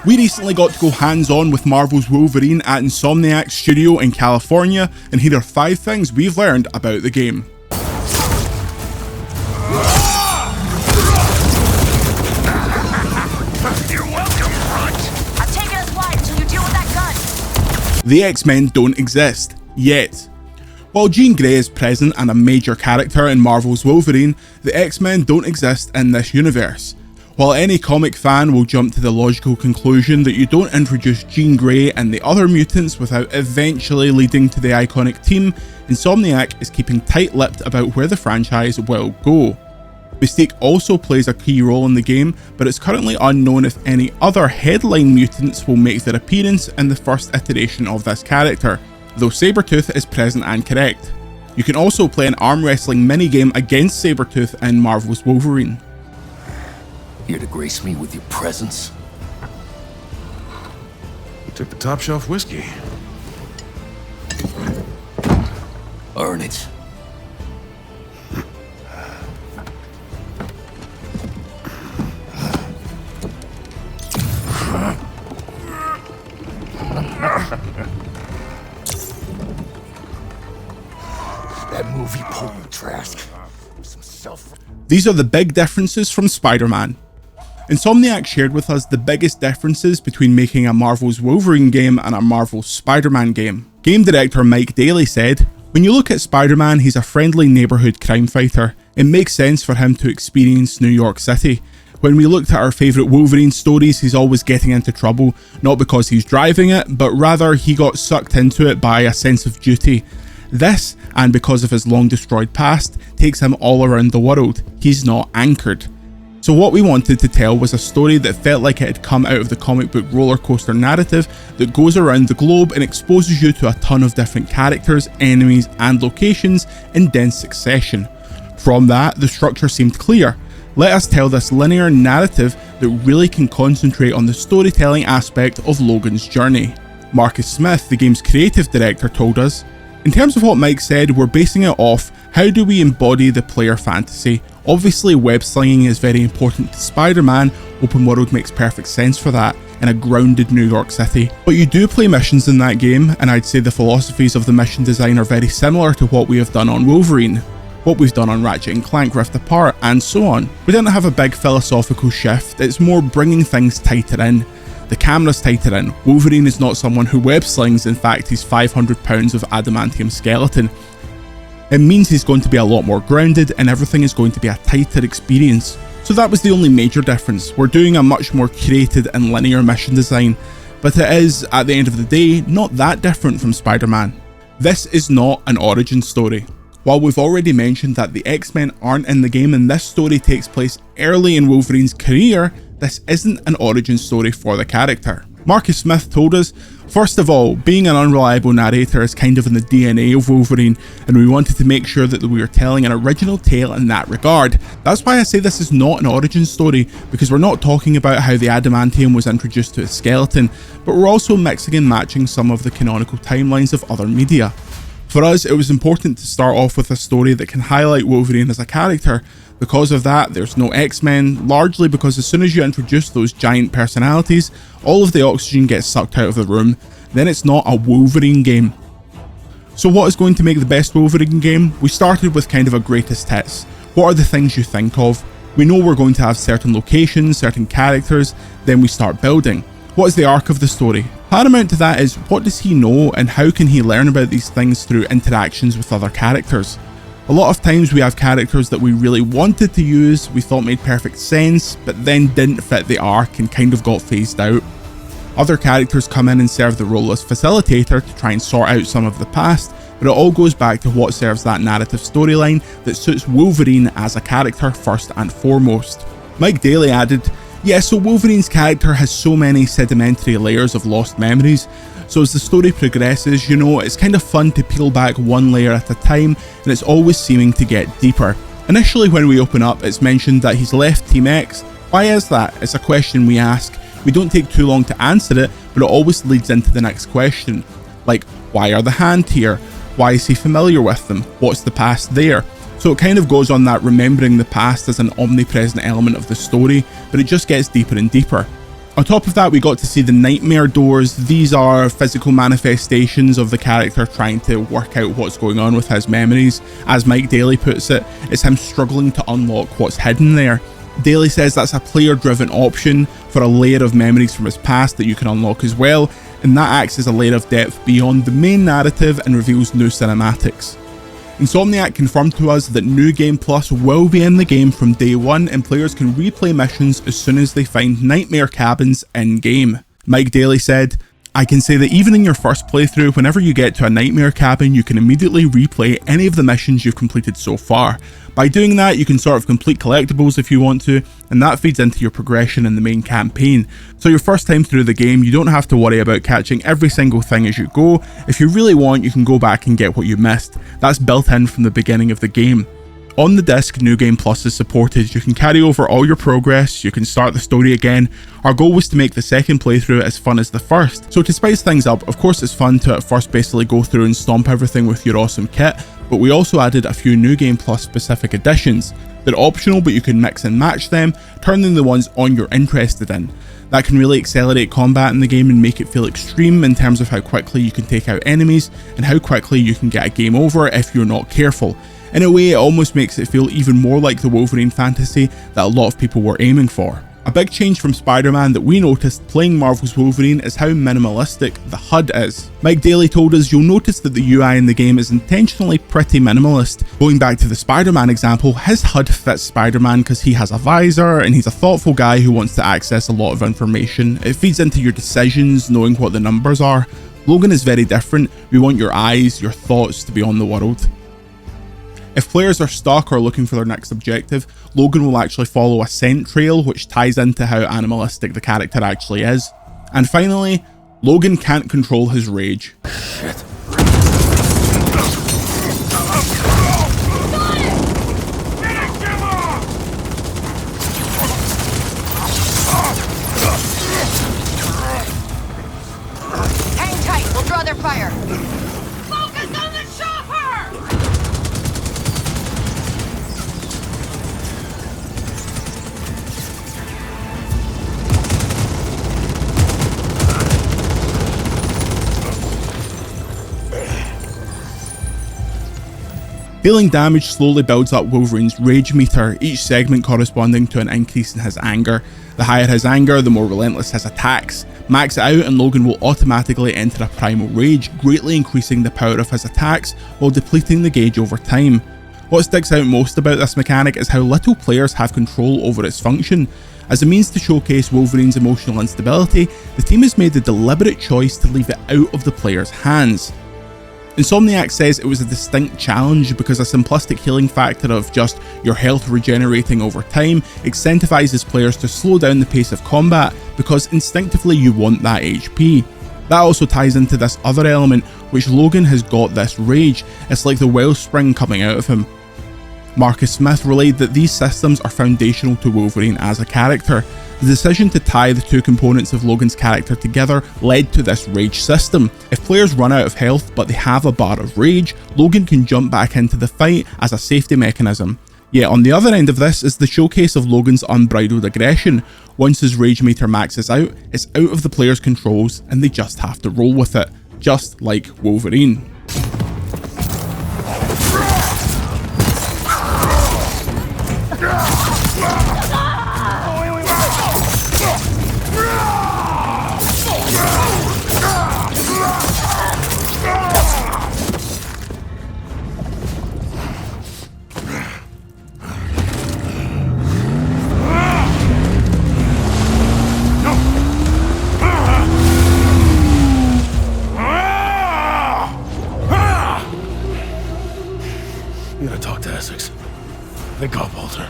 We recently got to go hands-on with Marvel's Wolverine at Insomniac studio in California, and here are 5 things we've learned about the game. You're welcome, Runt. I'm taking us wide until you deal with that gun. The X-Men don't exist, yet. While Jean Grey is present and a major character in Marvel's Wolverine, the X-Men don't exist in this universe. While any comic fan will jump to the logical conclusion that you don't introduce Jean Grey and the other mutants without eventually leading to the iconic team, Insomniac is keeping tight-lipped about where the franchise will go. Mystique also plays a key role in the game, but it's currently unknown if any other headline mutants will make their appearance in the first iteration of this character, though Sabretooth is present and correct. You can also play an arm wrestling minigame against Sabretooth in Marvel's Wolverine. Here to grace me with your presence? Took the top shelf whiskey. Earn it. That movie pulled me, Trask. Some self. These are the big differences from Spider-Man. Insomniac shared with us the biggest differences between making a Marvel's Wolverine game and a Marvel's Spider-Man game. Game director Mike Daly said, "When you look at Spider-Man, he's a friendly neighbourhood crime fighter. It makes sense for him to experience New York City. When we looked at our favourite Wolverine stories, he's always getting into trouble, not because he's driving it, but rather he got sucked into it by a sense of duty. This, and because of his long destroyed past, takes him all around the world. He's not anchored." So what we wanted to tell was a story that felt like it had come out of the comic book roller coaster narrative that goes around the globe and exposes you to a ton of different characters, enemies and locations in dense succession. From that, the structure seemed clear. Let us tell this linear narrative that really can concentrate on the storytelling aspect of Logan's journey. Marcus Smith, the game's creative director, told us, "In terms of what Mike said, we're basing it off how do we embody the player fantasy. Obviously web slinging is very important to Spider-Man, open world makes perfect sense for that in a grounded New York City. But you do play missions in that game, and I'd say the philosophies of the mission design are very similar to what we have done on Wolverine, what we've done on Ratchet & Clank Rift Apart, and so on. We didn't have a big philosophical shift, it's more bringing things tighter in. The camera's tighter in. Wolverine is not someone who web slings, in fact he's 500 pounds of adamantium skeleton. It means he's going to be a lot more grounded and everything is going to be a tighter experience. So that was the only major difference. We're doing a much more curated and linear mission design, but it is, at the end of the day, not that different from Spider-Man. This is not an origin story. While we've already mentioned that the X-Men aren't in the game and this story takes place early in Wolverine's career, this isn't an origin story for the character. Marcus Smith told us, "First of all, being an unreliable narrator is kind of in the DNA of Wolverine, and we wanted to make sure that we were telling an original tale in that regard. That's why I say this is not an origin story, because we're not talking about how the adamantium was introduced to his skeleton, but we're also mixing and matching some of the canonical timelines of other media. For us, it was important to start off with a story that can highlight Wolverine as a character. Because of that, there's no X-Men, largely because as soon as you introduce those giant personalities, all of the oxygen gets sucked out of the room. Then it's not a Wolverine game. So what is going to make the best Wolverine game? We started with kind of a greatest hits. What are the things you think of? We know we're going to have certain locations, certain characters, then we start building. What is the arc of the story? Paramount to that is, what does he know and how can he learn about these things through interactions with other characters? A lot of times we have characters that we really wanted to use, we thought made perfect sense, but then didn't fit the arc and kind of got phased out. Other characters come in and serve the role as facilitator to try and sort out some of the past, but it all goes back to what serves that narrative storyline that suits Wolverine as a character first and foremost. Mike Daly added, "Yeah, so Wolverine's character has so many sedimentary layers of lost memories, so as the story progresses, you know, it's kind of fun to peel back one layer at a time, and it's always seeming to get deeper. Initially when we open up, it's mentioned that he's left Team X. Why is that? It's a question we ask. We don't take too long to answer it, but it always leads into the next question. Like, why are the Hand here? Why is he familiar with them? What's the past there? So it kind of goes on that remembering the past as an omnipresent element of the story, but it just gets deeper and deeper. On top of that, we got to see the nightmare doors. These are physical manifestations of the character trying to work out what's going on with his memories. As Mike Daly puts it, it's him struggling to unlock what's hidden there. Daly says that's a player-driven option for a layer of memories from his past that you can unlock as well, and that acts as a layer of depth beyond the main narrative and reveals new cinematics. Insomniac confirmed to us that New Game Plus will be in the game from day one, and players can replay missions as soon as they find nightmare cabins in-game. Mike Daly said, "I can say that even in your first playthrough, whenever you get to a nightmare cabin, you can immediately replay any of the missions you've completed so far. By doing that, you can sort of complete collectibles if you want to, and that feeds into your progression in the main campaign. So your first time through the game, you don't have to worry about catching every single thing as you go. If you really want, you can go back and get what you missed. That's built in from the beginning of the game." On the disc, New Game Plus is supported. You can carry over all your progress, you can start the story again. Our goal was to make the second playthrough as fun as the first. So to spice things up, of course it's fun to at first basically go through and stomp everything with your awesome kit, but we also added a few New Game Plus specific additions. They're optional, but you can mix and match them, turning the ones on you're interested in. That can really accelerate combat in the game and make it feel extreme in terms of how quickly you can take out enemies and how quickly you can get a game over if you're not careful. In a way, it almost makes it feel even more like the Wolverine fantasy that a lot of people were aiming for. A big change from Spider-Man that we noticed playing Marvel's Wolverine is how minimalistic the HUD is. Mike Daly told us, "You'll notice that the UI in the game is intentionally pretty minimalist. Going back to the Spider-Man example, his HUD fits Spider-Man because he has a visor and he's a thoughtful guy who wants to access a lot of information. It feeds into your decisions, knowing what the numbers are. Logan is very different. We want your eyes, your thoughts to be on the world." If players are stuck or looking for their next objective, Logan will actually follow a scent trail, which ties into how animalistic the character actually is. And finally, Logan can't control his rage. Shit. Hang tight, we'll draw their fire. Focus on the chopper! Dealing damage slowly builds up Wolverine's rage meter, each segment corresponding to an increase in his anger. The higher his anger, the more relentless his attacks. Max it out and Logan will automatically enter a primal rage, greatly increasing the power of his attacks while depleting the gauge over time. What sticks out most about this mechanic is how little players have control over its function. As a means to showcase Wolverine's emotional instability, the team has made the deliberate choice to leave it out of the player's hands. Insomniac says it was a distinct challenge because a simplistic healing factor of just your health regenerating over time incentivizes players to slow down the pace of combat because instinctively you want that HP. That also ties into this other element, which Logan has got this rage. It's like the wellspring coming out of him. Marcus Smith relayed that these systems are foundational to Wolverine as a character. The decision to tie the two components of Logan's character together led to this rage system. If players run out of health but they have a bar of rage, Logan can jump back into the fight as a safety mechanism. Yet on the other end of this is the showcase of Logan's unbridled aggression. Once his rage meter maxes out, it's out of the player's controls and they just have to roll with it, just like Wolverine. You gotta talk to Essex. Think I'll Walter.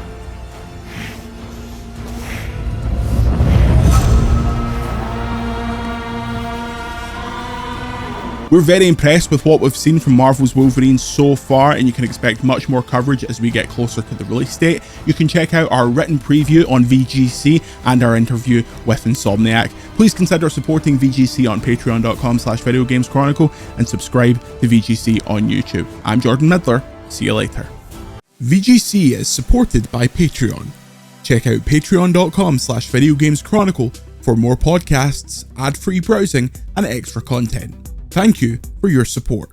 We're very impressed with what we've seen from Marvel's Wolverine so far, and you can expect much more coverage as we get closer to the release date. You can check out our written preview on VGC and our interview with Insomniac. Please consider supporting VGC on patreon.com/videogameschronicle and subscribe to VGC on YouTube. I'm Jordan Midler. See you later. VGC is supported by Patreon. Check out patreon.com/videogameschronicle for more podcasts, ad-free browsing, and extra content. Thank you for your support.